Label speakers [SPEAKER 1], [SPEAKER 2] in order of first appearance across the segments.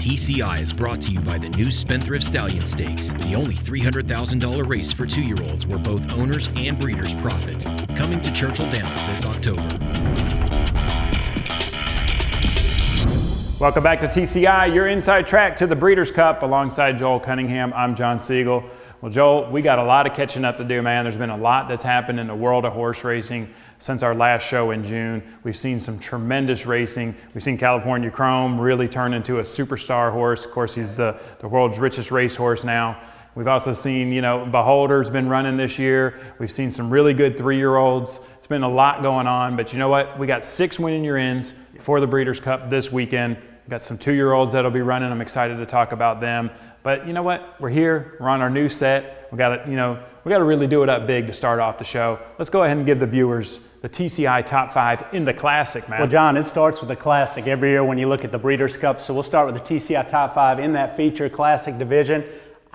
[SPEAKER 1] TCI is brought to you by the new Spendthrift Stallion Stakes, the only $300,000 race for 2-year-olds where both owners and breeders profit. Coming to Churchill Downs this October.
[SPEAKER 2] Welcome back to TCI, your inside track to the Breeders' Cup. Alongside Joel Cunningham, I'm John Siegel. Well, Joel, we got a lot of catching up to do, man. There's been a lot that's happened in the world of horse racing since our last show in June. We've seen some tremendous racing. We've seen California Chrome really turn into a superstar horse. Of course, he's the world's richest racehorse now. We've also seen, Beholder's been running this year. We've seen some really good 3-year-olds. It's been a lot going on, but you know what? We got 6 winning your ends for the Breeders' Cup this weekend. We've got some 2-year-olds that'll be running. I'm excited to talk about them. But you know what? We're here. We're on our new set. We got to really do it up big to start off the show. Let's go ahead and give the viewers the TCI top 5 in the Classic, man.
[SPEAKER 3] Well, John, it starts with the Classic every year when you look at the Breeders' Cup. So we'll start with the TCI top 5 in that feature Classic division.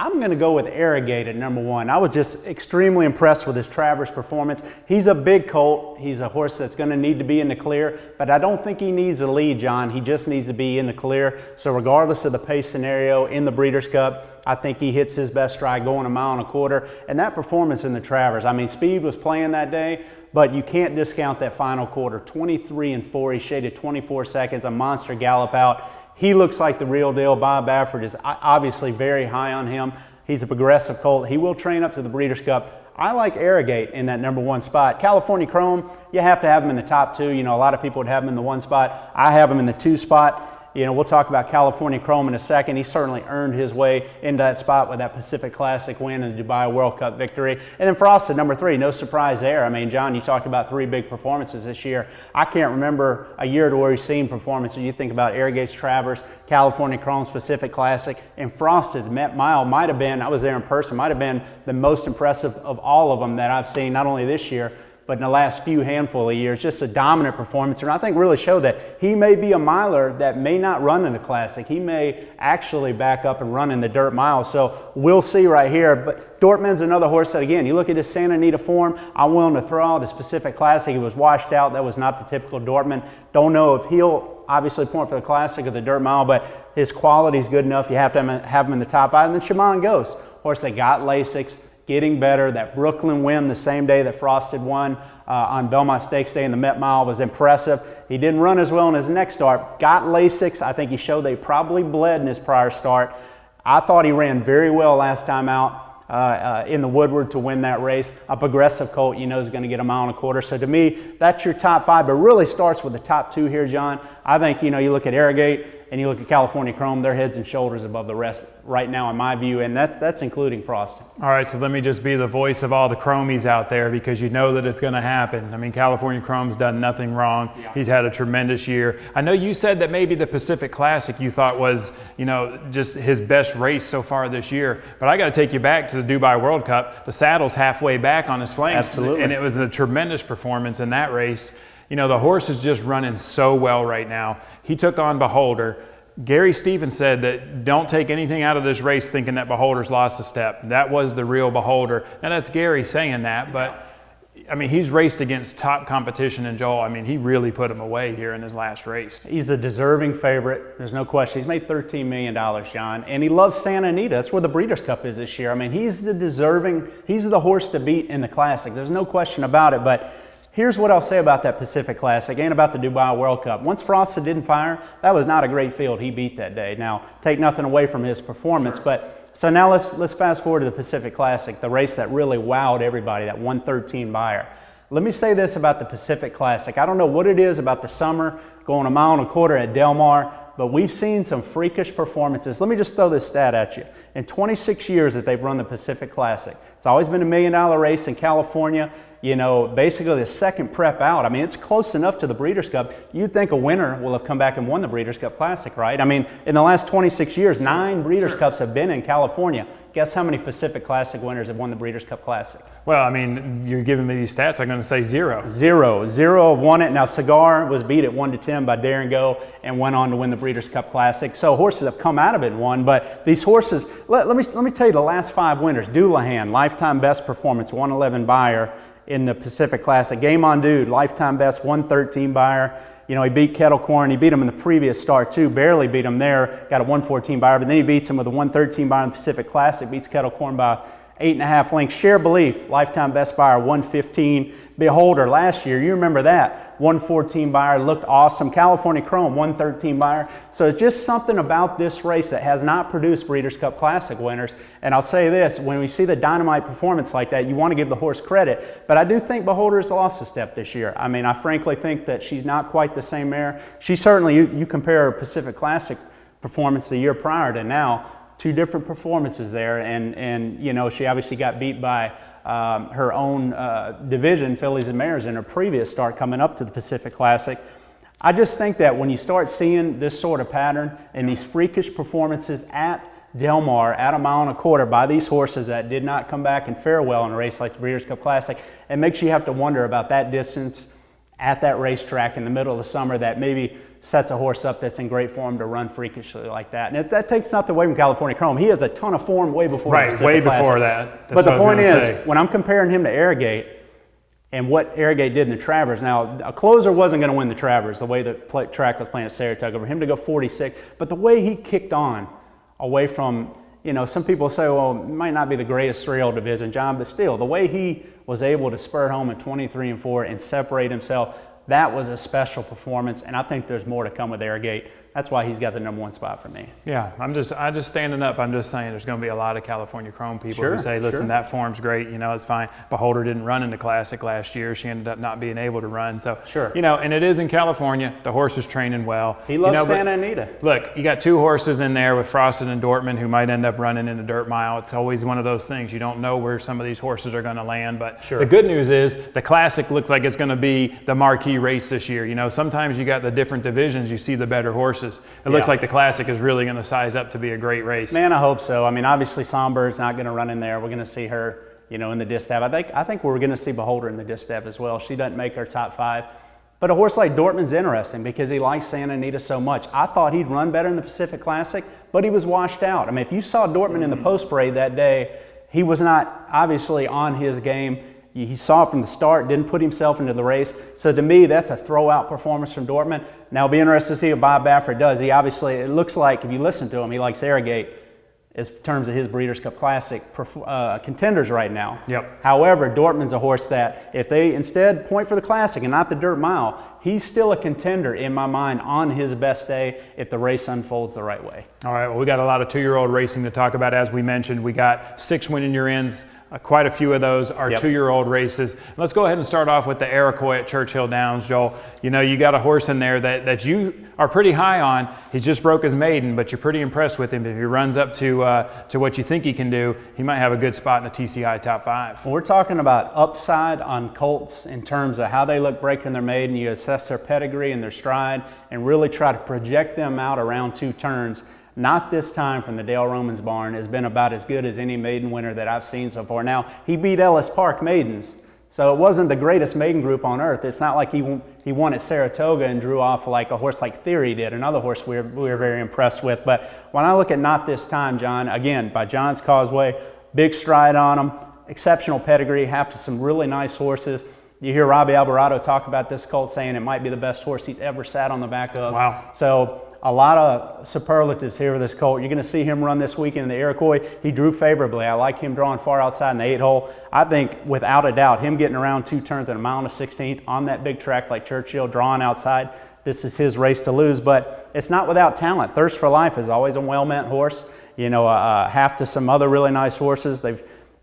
[SPEAKER 3] I'm going to go with ARROGATE at number 1. I was just extremely impressed with his Travers performance. He's a big colt. He's a horse that's going to need to be in the clear, but I don't think he needs a lead, John. He just needs to be in the clear. So regardless of the pace scenario in the Breeders' Cup, I think he hits his best stride going 1.25 miles. And that performance in the Travers, I mean, speed was playing that day, but you can't discount that final quarter. 23-4, he shaded 24 seconds, a monster gallop out. He looks like the real deal. Bob Baffert is obviously very high on him. He's a progressive colt. He will train up to the Breeders' Cup. I like ARROGATE in that number 1 spot. California Chrome, you have to have him in the top 2. A lot of people would have him in the 1 spot. I have him in the 2 spot. We'll talk about California Chrome in a second. He certainly earned his way into that spot with that Pacific Classic win and the Dubai World Cup victory. And then Frosted, number 3, no surprise there. I mean, John, you talked about 3 big performances this year. I can't remember a year to where he's seen performances. You think about ARROGATE's Travers, California Chrome's Pacific Classic, and Frosted's Met Mile might have been, I was there in person, might have been the most impressive of all of them that I've seen, not only this year, but in the last handful of years, just a dominant performance. And I think really showed that he may be a miler that may not run in the Classic. He may actually back up and run in the dirt mile. So we'll see right here. But DORTMUND's another horse that, again, you look at his Santa Anita form, I'm willing to throw out his Pacific Classic. He was washed out. That was not the typical DORTMUND. Don't know if he'll obviously point for the Classic or the dirt mile, but his quality is good enough. You have to have him in the top 5. And then SHAMAN Ghost, horse that got Lasix, getting better. That Brooklyn win the same day that Frosted won on Belmont Stakes Day in the Met Mile was impressive. He didn't run as well in his next start. Got Lasix. I think he showed they probably bled in his prior start. I thought he ran very well last time out in the Woodward to win that race. A progressive colt, is going to get 1.25 miles. So to me, that's your top 5, but really starts with the top 2 here, John. I think, you look at ARROGATE and you look at California Chrome, they're heads and shoulders above the rest right now in my view, and that's including Frosted.
[SPEAKER 2] All right, so let me just be the voice of all the Chromies out there because you know that it's going to happen. I mean, California Chrome's done nothing wrong. Yeah. He's had a tremendous year. I know you said that maybe the Pacific Classic you thought was, just his best race so far this year, but I got to take you back to the Dubai World Cup. The saddle's halfway back on his flanks.
[SPEAKER 3] Absolutely.
[SPEAKER 2] And it was a tremendous performance in that race. The horse is just running so well right now. He took on Beholder. Gary Stevens said that don't take anything out of this race thinking that Beholder's lost a step. That was the real Beholder. Now that's Gary saying that, but I mean, he's raced against top competition, and Joel, I mean, he really put him away here in his last race.
[SPEAKER 3] He's a deserving favorite. There's no question. He's made $13 million, John, and he loves Santa Anita. That's where the Breeders' Cup is this year. I mean, he's the horse to beat in the Classic. There's no question about it, but here's what I'll say about that Pacific Classic and about the Dubai World Cup. Once Frosted didn't fire, that was not a great field he beat that day. Now, take nothing away from his performance, sure. But so now let's fast forward to the Pacific Classic, the race that really wowed everybody, that 113 buyer. Let me say this about the Pacific Classic. I don't know what it is about the summer, going 1.25 miles at Del Mar, but we've seen some freakish performances. Let me just throw this stat at you. In 26 years that they've run the Pacific Classic, it's always been $1 million race in California. Basically the second prep out. I mean, it's close enough to the Breeders' Cup. You'd think a winner will have come back and won the Breeders' Cup Classic, right? I mean, in the last 26 years, 9 Breeders' Cups have been in California. Guess how many Pacific Classic winners have won the Breeders' Cup Classic?
[SPEAKER 2] Well, I mean, you're giving me these stats. I'm going to say 0.
[SPEAKER 3] 0 have won it. Now, Cigar was beat at 1-10 by Darren Go and went on to win the Breeders' Cup Classic. So horses have come out of it and won, but these horses, let me tell you the last 5 winners. Doulahan, lifetime best performance, 111 buyer in the Pacific Classic. Game on Dude, lifetime best, 113 buyer. You know, he beat Kettle Corn. He beat him in the previous start too. Barely beat him there. Got a 114 buyer, but then he beats him with a 113 buyer in the Pacific Classic. Beats Kettle Corn by 8.5 lengths. Share Belief, lifetime best buyer, 115. Beholder last year, you remember that, 114 buyer, looked awesome. California Chrome, 113 buyer. So it's just something about this race that has not produced Breeders' Cup Classic winners. And I'll say this, when we see the dynamite performance like that, you want to give the horse credit. But I do think Beholder has lost a step this year. I mean, I frankly think that she's not quite the same mare. She certainly, you compare her Pacific Classic performance the year prior to now, two different performances there, and you know, she obviously got beat by her own division, fillies and mares, in her previous start coming up to the Pacific Classic. I just think that when you start seeing this sort of pattern and these freakish performances at Del Mar at 1.25 miles by these horses that did not come back and fare well in a race like the Breeders' Cup Classic, it makes you have to wonder about that distance at that racetrack in the middle of the summer that maybe sets a horse up that's in great form to run freakishly like that. And that takes nothing away from California Chrome. He has a ton of form way before the Pacific
[SPEAKER 2] way
[SPEAKER 3] Classic.
[SPEAKER 2] before that.
[SPEAKER 3] But the point is, when I'm comparing him to ARROGATE and what ARROGATE did in the Travers, now a closer wasn't going to win the Travers the way the track was playing at Saratoga. For him to go 46, but the way he kicked on away from, you know, some people say, well, it might not be the greatest 3-year-old division, John, but still, the way he was able to spurt home at 23-4 and separate himself, that was a special performance, and I think there's more to come with ARROGATE. That's why he's got the #1 spot for me.
[SPEAKER 2] Yeah, I'm just standing up. I'm just saying there's going to be a lot of California Chrome people who say, listen, that form's great. You know, it's fine. Beholder didn't run in the Classic last year. She ended up not being able to run. So, you know, and it is in California. The horse is training well.
[SPEAKER 3] He loves Santa Anita.
[SPEAKER 2] Look, you got 2 horses in there with Frosted and DORTMUND who might end up running in the dirt mile. It's always one of those things. You don't know where some of these horses are going to land. But the good news is the Classic looks like it's going to be the marquee race this year. You know, sometimes you got the different divisions, you see the better horses. It looks like the Classic is really going to size up to be a great race.
[SPEAKER 3] Man, I hope so. I mean, obviously Songbir's not going to run in there. We're going to see her, you know, in the distaff. I think we're going to see Beholder in the distaff as well. She doesn't make her top 5. But a horse like DORTMUND's interesting because he likes Santa Anita so much. I thought he'd run better in the Pacific Classic, but he was washed out. I mean, if you saw DORTMUND in the post parade that day, he was not obviously on his game. He saw it from the start, didn't put himself into the race. So to me, that's a throw-out performance from DORTMUND. Now, it'll be interesting to see what Bob Baffert does. He obviously, it looks like, if you listen to him, he likes ARROGATE in terms of his Breeders' Cup Classic contenders right now. However, DORTMUND's a horse that if they instead point for the Classic and not the dirt mile, he's still a contender in my mind on his best day if the race unfolds the right way.
[SPEAKER 2] All right, well, we got a lot of 2-year-old racing to talk about. As we mentioned, we got 6 winning year ends. Quite a few of those are 2-year-old races. Let's go ahead and start off with the Iroquois at Churchill Downs, Joel. You know, you got a horse in there that you are pretty high on. He just broke his maiden, but you're pretty impressed with him. If he runs up to what you think he can do, he might have a good spot in the TCI top 5.
[SPEAKER 3] Well, we're talking about upside on colts in terms of how they look breaking their maiden. You assess their pedigree and their stride and really try to project them out around 2 turns. Not this time from the Dale Romans barn. Has been about as good as any maiden winner that I've seen so far. Now, he beat Ellis Park maidens, so it wasn't the greatest maiden group on earth. It's not like he won at Saratoga and drew off like a horse like Theory did, another horse we were very impressed with. But when I look at Not This Time, John, again, by John's Causeway, big stride on him, exceptional pedigree, have to some really nice horses. You hear Robbie Alvarado talk about this colt saying it might be the best horse he's ever sat on the back of.
[SPEAKER 2] Wow.
[SPEAKER 3] So a lot of superlatives here with this colt. You're going to see him run this weekend in the Iroquois. He drew favorably. I like him drawing far outside in the 8-hole. I think, without a doubt, him getting around 2 turns at a mile and a 16th on that big track like Churchill, drawing outside, this is his race to lose. But it's not without talent. Thirst for Life is always a well-meant horse. You know, half to some other really nice horses.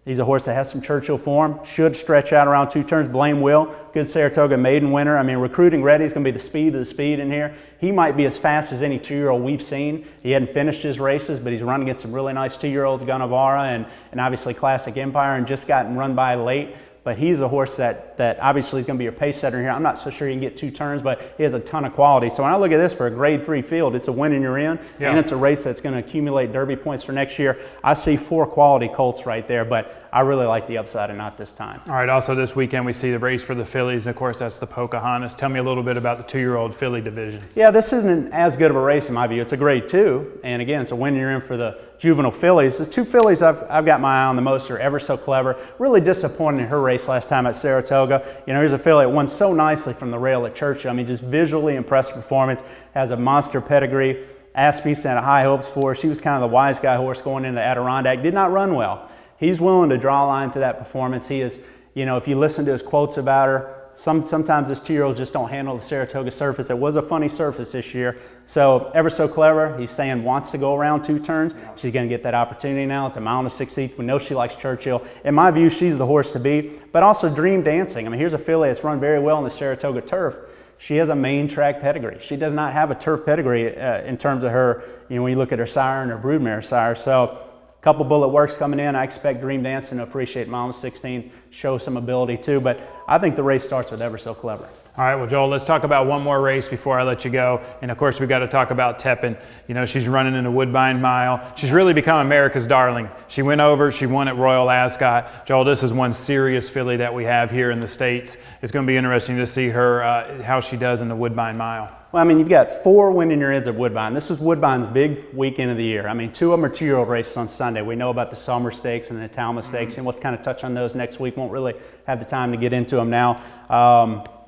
[SPEAKER 3] He's a horse that has some Churchill form, should stretch out around 2 turns. Blame Will, good Saratoga maiden winner. I mean, recruiting ready is going to be the speed of the speed in here. He might be as fast as any 2-year-old we've seen. He hadn't finished his races, but he's run against some really nice 2-year-olds, Gunnevara and obviously Classic Empire, and just gotten run by late. But he's a horse that obviously is going to be your pace setter here. I'm not so sure he can get 2 turns, but he has a ton of quality. So when I look at this for a grade 3 field, it's a win and you're in, and it's a race that's going to accumulate Derby points for next year. I see 4 quality colts right there, but I really like the upside and Not This Time.
[SPEAKER 2] All right, also this weekend we see the race for the fillies. Of course, that's the Pocahontas. Tell me a little bit about the 2-year-old filly division.
[SPEAKER 3] Yeah, this isn't as good of a race in my view. It's a grade 2, and again, it's a win and you're in for the juvenile fillies. The 2 fillies I've got my eye on the most are Ever So Clever. Really disappointed in her race last time at Saratoga. You know, here's a filly that won so nicely from the rail at Churchill. I mean, just visually impressive performance, has a monster pedigree. Asmussen had high hopes for her. She was kind of the wise guy horse going into Adirondack. Did not run well. He's willing to draw a line to that performance. He is, you know, if you listen to his quotes about her, sometimes this 2-year-old just don't handle the Saratoga surface. It was a funny surface this year. So Ever So Clever, he's saying wants to go around 2 turns. She's going to get that opportunity now. It's a mile and a 16th. We know she likes Churchill. In my view, she's the horse to beat. But also Dream Dancing. I mean, here's a filly that's run very well in the Saratoga turf. She has a main track pedigree. She does not have a turf pedigree in terms of her, you know, when you look at her sire and her broodmare sire. So a couple bullet works coming in. I expect Dream Dancing to appreciate mile and 16, show some ability too. But I think the race starts with Ever So Clever.
[SPEAKER 2] All right, well, Joel, let's talk about one more race before I let you go. And of course, we got to talk about Tepin. You know, she's running in the Woodbine Mile. She's really become America's darling. She went over, she won at Royal Ascot. Joel, this is one serious filly that we have here in the States. It's going to be interesting to see her, how she does in the Woodbine Mile.
[SPEAKER 3] Well, I mean, you've got 4 winning your heads at Woodbine. This is Woodbine's big weekend of the year. I mean, 2 of them are 2-year-old races on Sunday. We know about the Summer Stakes and the Talma Stakes, and we'll kind of touch on those next week. Won't really have the time to get into them now.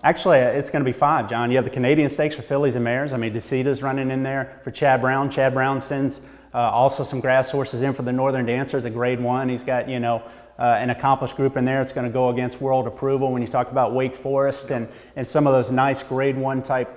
[SPEAKER 3] Actually, it's going to be 5, John. You have the Canadian Stakes for fillies and mares. I mean, DeCita's running in there for Chad Brown. Chad Brown sends also some grass horses in for the Northern Dancer. It's a grade 1. He's got, you know, an accomplished group in there. It's going to go against world approval when you talk about Wake Forest and some of those nice grade 1 type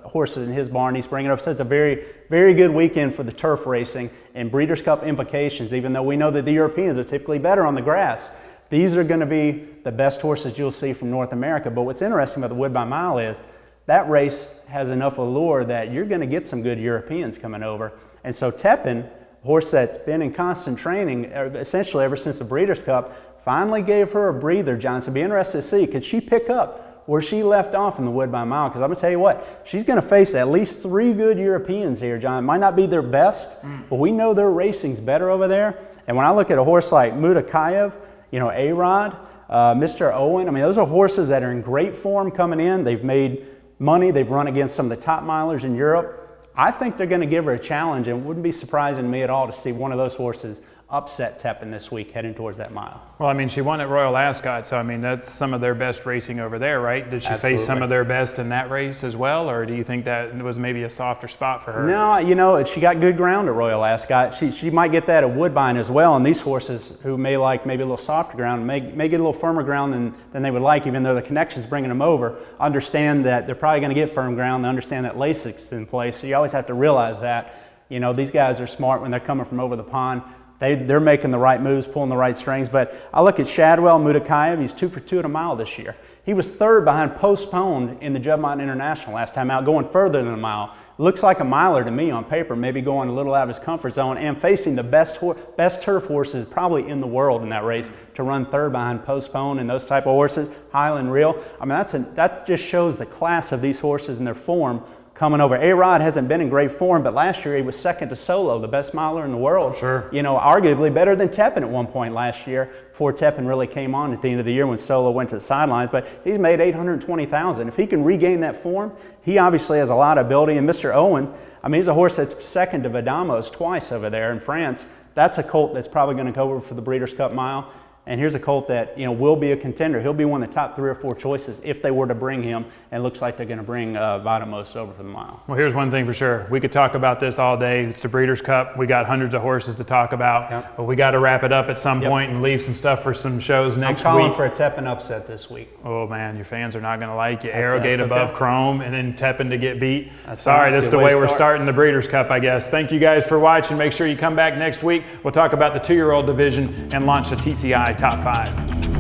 [SPEAKER 3] horses in his barn he's bringing up. So it's a very, very good weekend for the turf racing and Breeders' Cup implications, even though we know that the Europeans are typically better on the grass. These are going to be the best horses you'll see from North America. But what's interesting about the Woodbine Mile is that race has enough allure that you're going to get some good Europeans coming over. And so Tepin, a horse that's been in constant training essentially ever since the Breeders' Cup, finally gave her a breather, John. So be interested to see, could she pick up where she left off in the Woodbine Mile? Because I'm going to tell you what, she's going to face at least 3 good Europeans here, John. It might not be their best, but we know their racing's better over there. And when I look at a horse like Mutakayev, you know, A-Rod, Mr. Owen, I mean, those are horses that are in great form coming in. They've made money. They've run against some of the top milers in Europe. I think they're going to give her a challenge, and it wouldn't be surprising to me at all to see one of those horses upset Tepin this week heading towards that mile.
[SPEAKER 2] Well, I mean, she won at Royal Ascot, so I mean, that's some of their best racing over there, right? Did she face some of their best in that race as well, or do you think that was maybe a softer spot for her?
[SPEAKER 3] No, you know, she got good ground at Royal Ascot. She might get that at Woodbine as well, and these horses who may like maybe a little softer ground may get a little firmer ground than they would like, even though the connection's bringing them over, understand that they're probably going to get firm ground. They understand that LASIK's in place, so you always have to realize that. You know, these guys are smart when they're coming from over the pond. They're making the right moves, pulling the right strings. But I look at Shadwell Mutakayev. He's 2 for 2 at a mile this year. He was 3rd behind Postponed in the Juvenile International last time out, going further than a mile. Looks like a miler to me on paper, maybe going a little out of his comfort zone and facing the best turf horses probably in the world in that race to run 3rd behind Postponed and those type of horses, Highland Real. I mean, that just shows the class of these horses and their form coming over. A-Rod hasn't been in great form, but last year he was 2nd to Solo, the best miler in the world.
[SPEAKER 2] Sure. You
[SPEAKER 3] know, arguably better than Tepin at one point last year before Tepin really came on at the end of the year when Solo went to the sidelines. But he's made $820,000. If he can regain that form, he obviously has a lot of ability. And Mr. Owen, I mean, he's a horse that's 2nd to Vadamos twice over there in France. That's a colt that's probably going to go over for the Breeders' Cup Mile. And here's a colt that, you know, will be a contender. He'll be one of the top 3 or 4 choices if they were to bring him. And it looks like they're going to bring Vadamos over for the mile.
[SPEAKER 2] Well, here's one thing for sure. We could talk about this all day. It's the Breeders' Cup. We got hundreds of horses to talk about. But we got to wrap it up at some point and leave some stuff for some shows next week.
[SPEAKER 3] I'm calling for a Tepin upset this week.
[SPEAKER 2] Oh, man, your fans are not going to like you. ARROGATE above Chrome and then Tepin to get beat. Sorry, that's the way we're starting the Breeders' Cup, I guess. Thank you guys for watching. Make sure you come back next week. We'll talk about the 2-year-old division and launch the TCI Top 5.